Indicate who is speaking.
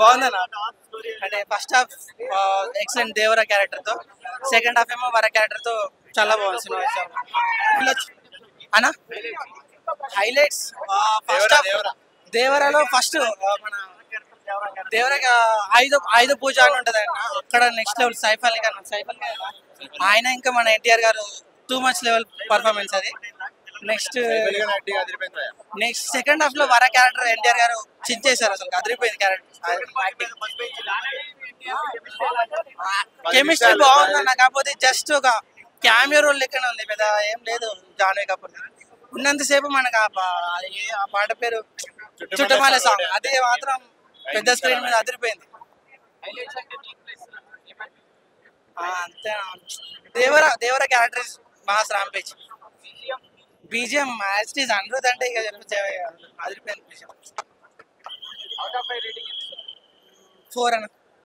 Speaker 1: బాగుందన్న. అంటే first half excellent దేవర character తో, సెకండ్ హాఫ్ ఏమో వర క్యారెక్టర్ తో చాలా బాగుంది సినిమా. అన్న హైలైట్స్ ఫస్ట్ హాఫ్ దేవరలో ఫస్ట్ మన దేవర ఆయుధ పూజ అని ఉంటది అన్న. అక్కడ నెక్స్ట్ లెవెల్ సైఫ్ అలీ ఖాన్ ఆయన ఇంకా మన ఎన్టీఆర్ గారు టూ మచ్ లెవెల్ పర్ఫార్మెన్స్ అది. నెక్స్ట్ సెకండ్ హాఫ్ లో వర క్యారెక్టర్ ఎన్టీఆర్ గారు చించేశారు, అసలు అదిరిపోయింది క్యారెక్టర్. కెమిస్ట్రీ బాగుందన్న, కాకపోతే జస్ట్ ఒక క్యామియో రోల్ లెక్కనే ఉంది, పెద్ద ఏం లేదు. జాన్వీ కపూర్ ఉన్నంతసేపు మనకు ఆ పాట పేరు చుట్టమాలే సాంగ్, అది మాత్రం పెద్ద స్క్రీన్ మీద అదిరిపోయింది. అంతే. Devara character mass rampage. BGM as Anirudh అంటే ఇక అదిరిపోయింది. 4 అన్న.